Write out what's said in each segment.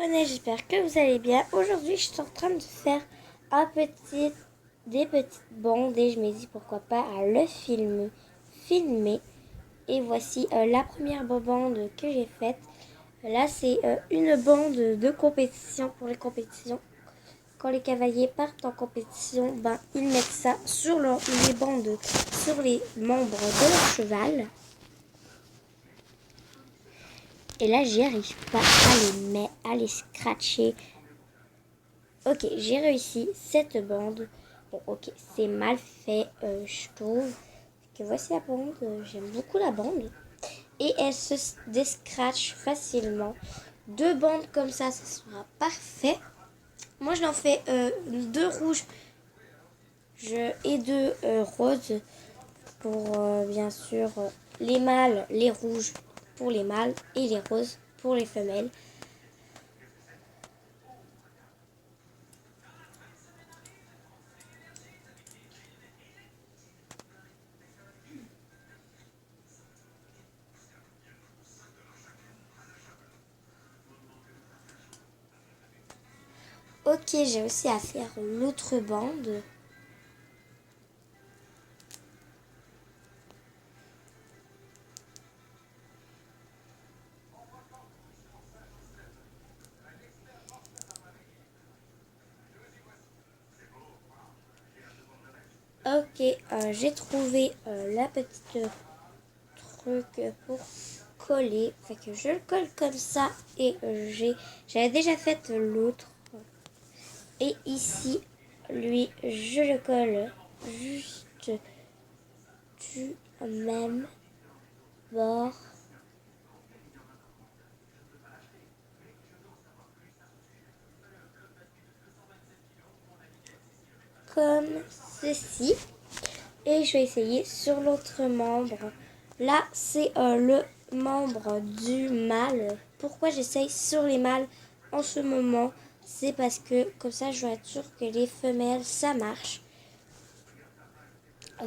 J'espère que vous allez bien. Aujourd'hui, je suis en train de faire des petites bandes et je me dis pourquoi pas le filmer. Et voici la première bande que j'ai faite. Là, c'est une bande de compétition pour les compétitions. Quand les cavaliers partent en compétition, ils mettent ça sur les bandes, sur les membres de leur cheval. Et là, j'y arrive pas à les scratcher. Ok, j'ai réussi cette bande. Bon, ok, c'est mal fait, je trouve. Que voici la bande. J'aime beaucoup la bande. Et elle se descratche facilement. Deux bandes comme ça sera parfait. Moi, je l'en fais deux rouges et deux roses. Pour, bien sûr, les mâles, les rouges pour les mâles et les roses pour les femelles. Ok, j'ai aussi à faire l'autre bande. Ok, j'ai trouvé la petite truc pour coller. Fait que je le colle comme ça et j'avais déjà fait l'autre. Et ici, lui, je le colle juste du même bord. Comme ceci. Et je vais essayer sur l'autre membre. Là, c'est le membre du mâle. Pourquoi j'essaye sur les mâles en ce moment? C'est parce que comme ça, je vais être sûre que les femelles, ça marche.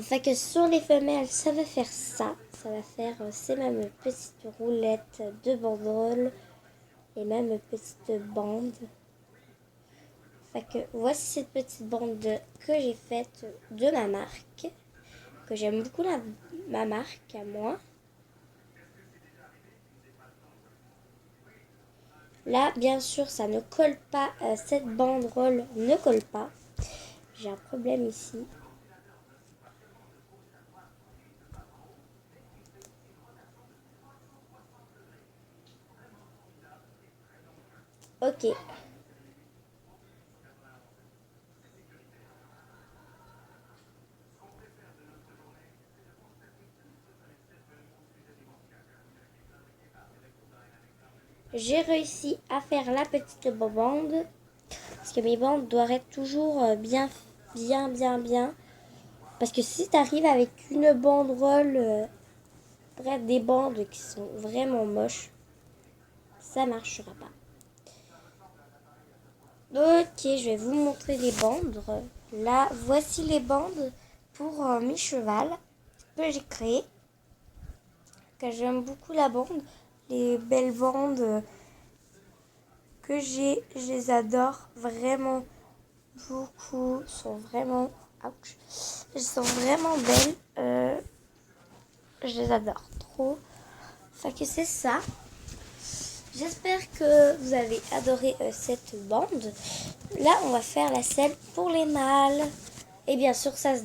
Fait que sur les femelles, ça va faire ça. Ça va faire ces mêmes petites roulettes de banderoles et même petites bandes. Fait que voici cette petite bande que j'ai faite de ma marque. Que j'aime beaucoup ma marque à moi. Là, bien sûr, ça ne colle pas. Cette banderole ne colle pas. J'ai un problème ici. Ok. J'ai réussi à faire la petite bande. Parce que mes bandes doivent être toujours bien. Parce que si tu arrives avec une banderole, bref, des bandes qui sont vraiment moches, ça marchera pas. Ok, je vais vous montrer les bandes. Là, voici les bandes pour mes chevals que j'ai créées. Que j'aime beaucoup la bande. Les belles bandes que j'ai, je les adore vraiment beaucoup. Sont vraiment, ouch, elles sont vraiment belles. Je les adore trop. Fait que c'est ça. J'espère que vous avez adoré cette bande. Là, on va faire la selle pour les mâles. Et bien sûr, ça se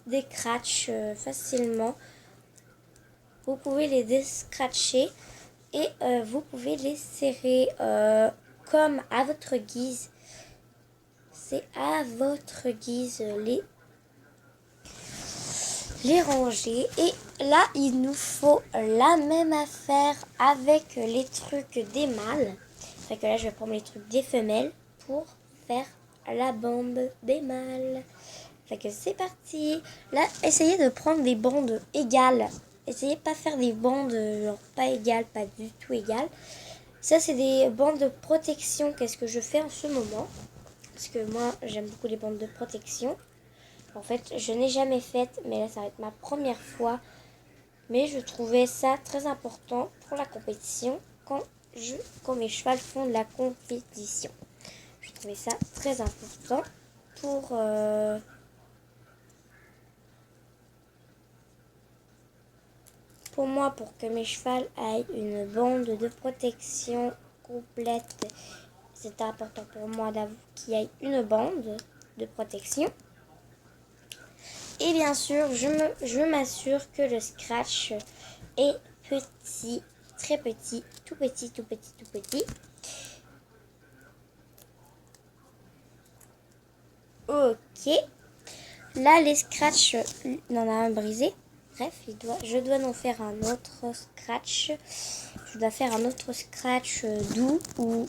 décratche facilement. Vous pouvez les descratcher et vous pouvez les serrer comme à votre guise. C'est à votre guise les ranger. Et là, il nous faut la même affaire avec les trucs des mâles. Fait que là, je vais prendre les trucs des femelles pour faire la bande des mâles. Fait que c'est parti. Là, essayez de prendre des bandes égales. Essayez de pas faire des bandes genre pas égales, pas du tout égales. Ça, c'est des bandes de protection. Qu'est-ce que je fais en ce moment? Parce que moi, j'aime beaucoup les bandes de protection. En fait, je n'ai jamais fait, mais là, ça va être ma première fois. Mais je trouvais ça très important pour la compétition quand quand mes chevaux font de la compétition. Je trouvais ça très important pour moi, pour que mes chevaux aient une bande de protection complète. C'est important pour moi qu'il y ait une bande de protection. Et bien sûr, je m'assure que le scratch est petit, très petit, tout petit, tout petit, tout petit. Ok. Là, les scratchs, il en a un brisé. Bref, je dois en faire un autre scratch. Je dois faire un autre scratch doux ou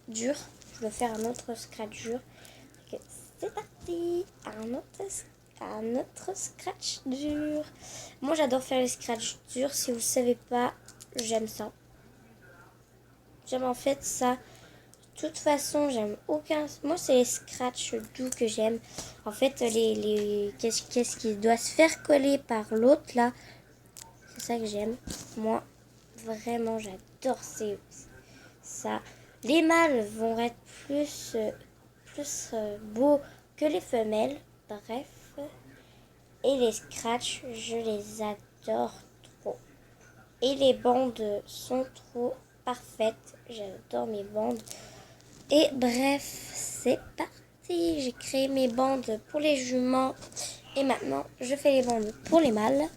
dur. Je dois faire un autre scratch dur. C'est parti. Un autre scratch dur. Moi, j'adore faire les scratchs durs. Si vous ne savez pas, j'aime ça. J'aime en fait ça. De toute façon, j'aime aucun... Moi, c'est les scratchs doux que j'aime. En fait, qu'est-ce qui doit se faire coller par l'autre, là. C'est ça que j'aime. Moi, vraiment, j'adore ça. Les mâles vont être plus beaux que les femelles. Bref. Et les scratchs, je les adore trop. Et les bandes sont trop parfaites. J'adore mes bandes. Et bref, c'est parti. J'ai créé mes bandes pour les juments. Et maintenant, je fais les bandes pour les mâles.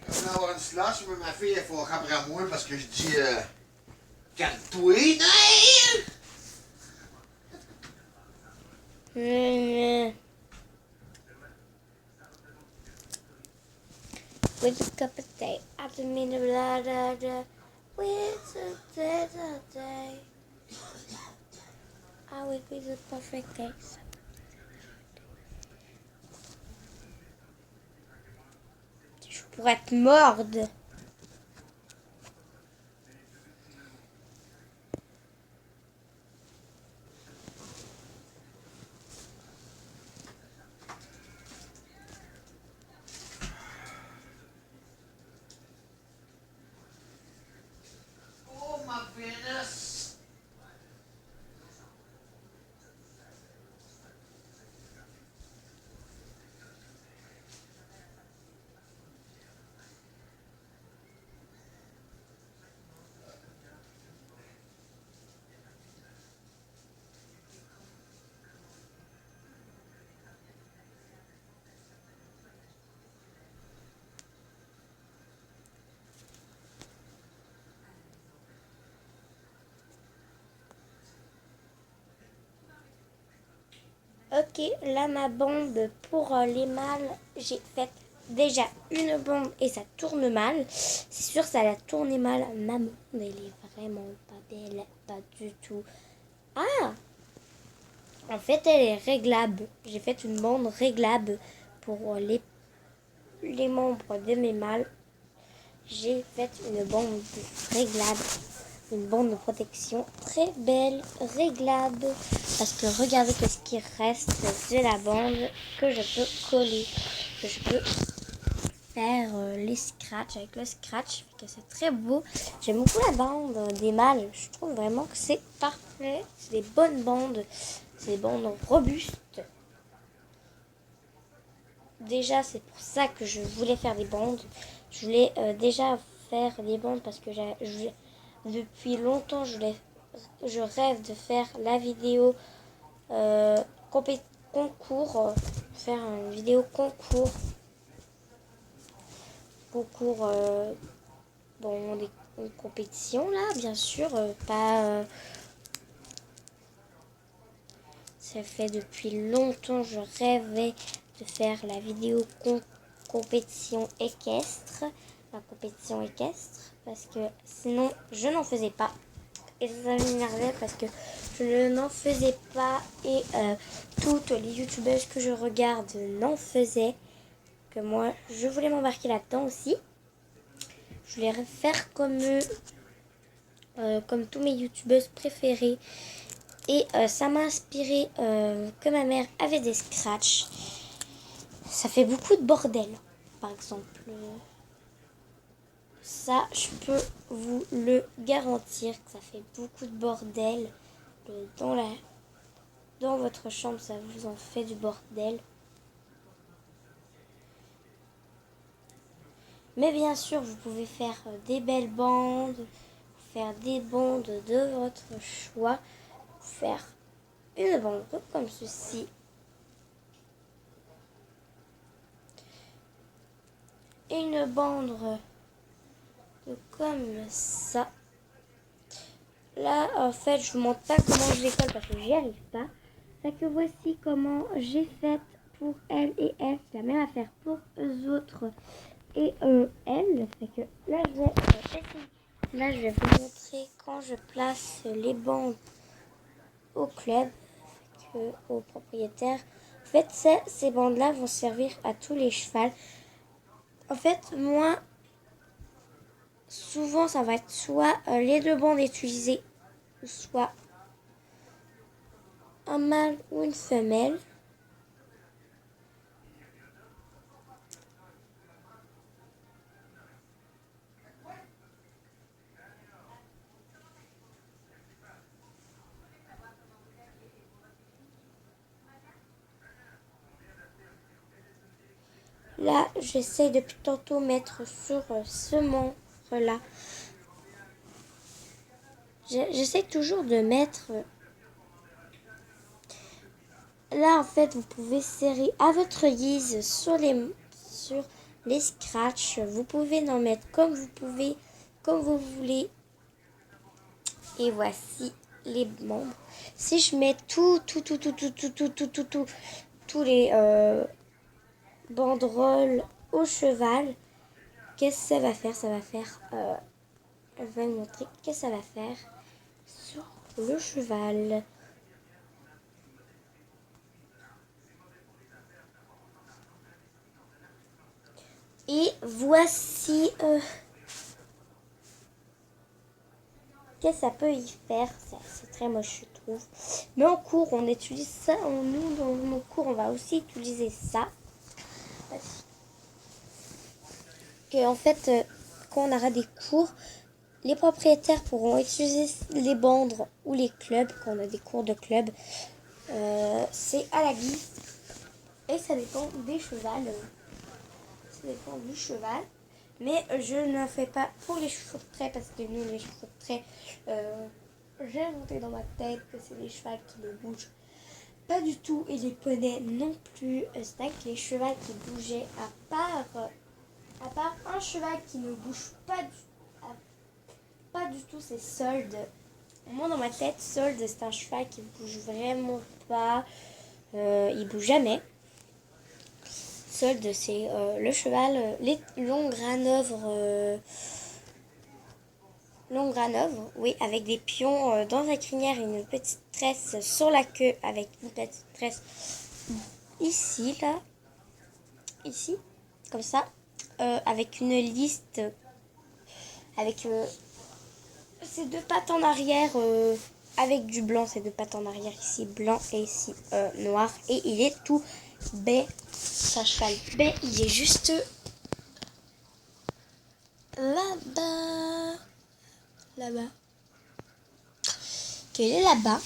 Je vais avoir une slush, mais ma fille, elle faut après moi parce que je dis calme-toi, non! With a cup of tea, I don't mean to blah blah blah. With a day, I will be the perfect case. Je pourrais te mordre. Oh my goodness! Ok, là ma bande pour les mâles, j'ai fait déjà une bande et ça tourne mal. C'est sûr, ça la tourné mal. Ma bande, elle est vraiment pas belle, pas du tout. Ah, en fait, elle est réglable. J'ai fait une bande réglable pour les membres de mes mâles. J'ai fait une bande réglable. Une bande de protection très belle, réglable. Parce que regardez ce qui reste de la bande que je peux coller. Que je peux faire les scratchs avec le scratch. Que c'est très beau. J'aime beaucoup la bande des mâles. Je trouve vraiment que c'est parfait. C'est des bonnes bandes. C'est des bandes robustes. Déjà, c'est pour ça que je voulais faire des bandes. Je voulais déjà faire des bandes parce que depuis longtemps, je rêve de faire la vidéo concours, faire une vidéo concours dans des compétitions là, bien sûr, pas. Ça fait depuis longtemps, je rêvais de faire la vidéo compétition équestre, la compétition équestre, parce que sinon je n'en faisais pas. Et ça m'énervait parce que je n'en faisais pas et toutes les youtubeuses que je regarde n'en faisaient que moi. Je voulais m'embarquer là-dedans aussi. Je voulais faire comme eux, comme tous mes youtubeuses préférées. Et ça m'a inspiré que ma mère avait des scratchs. Ça fait beaucoup de bordel, par exemple. Ça, je peux vous le garantir que ça fait beaucoup de bordel dans votre chambre. Ça vous en fait du bordel. Mais bien sûr, vous pouvez faire des belles bandes, faire des bandes de votre choix, faire une bande comme ceci. Et une bande comme ça. Là, en fait, je vous montre pas comment je les colle parce que j'y arrive pas. Fait que voici comment j'ai fait pour elle et elle. C'est la même affaire pour eux autres et elle. Fait que là, je vais vous montrer quand je place les bandes au club, au propriétaire. En fait, ces bandes-là vont servir à tous les chevals. En fait, moi, souvent, ça va être soit les deux bandes utilisées, soit un mâle ou une femelle. Là, j'essaie depuis tantôt mettre sur ce montre-là. J'essaie toujours de mettre... Là, en fait, vous pouvez serrer à votre guise sur les scratchs. Vous pouvez en mettre comme vous pouvez, comme vous voulez. Et voici les membres. Si je mets tous les banderoles au cheval, qu'est-ce que ça va faire? Ça va faire... je vais vous montrer qu'est-ce que ça va faire sur le cheval. Et voici qu'est-ce que ça peut y faire. C'est très moche, je trouve. Mais en cours, on utilise ça. Nous, dans nos cours, on va aussi utiliser ça. Que, en fait, quand on aura des cours, les propriétaires pourront utiliser les bandes ou les clubs, quand on a des cours de club. C'est à la guise. Et ça dépend des chevals. Ça dépend du cheval. Mais je ne fais pas pour les chevaux de trait parce que nous, les chevaux de trait, j'ai inventé dans ma tête que c'est les chevaux qui ne bougent pas du tout et les poneys non plus. C'est avec les chevaux qui bougeaient à part un cheval qui ne bouge pas du tout, c'est Solde. Moi, dans ma tête, Solde, c'est un cheval qui ne bouge vraiment pas. Il bouge jamais. Solde, c'est le cheval, les Longranovre, oui, avec des pions dans la crinière et une petite tresse sur la queue, avec une petite tresse ici, là, ici, comme ça, avec une liste, avec ces deux pattes en arrière, avec du blanc, ces deux pattes en arrière, ici blanc et ici noir, et il est tout baie, sa cheval baie, il est juste là-bas. Qu'elle est là-bas.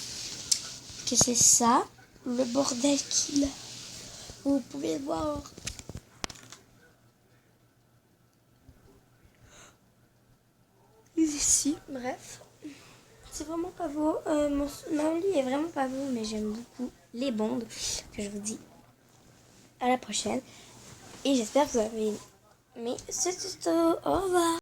Que c'est ça. Le bordel qu'il a. Vous pouvez voir. Ici. Bref. C'est vraiment pas beau. Mon lit est vraiment pas beau. Mais j'aime beaucoup les bandes. Que je vous dis à la prochaine. Et j'espère que vous avez aimé ce tuto. Au revoir.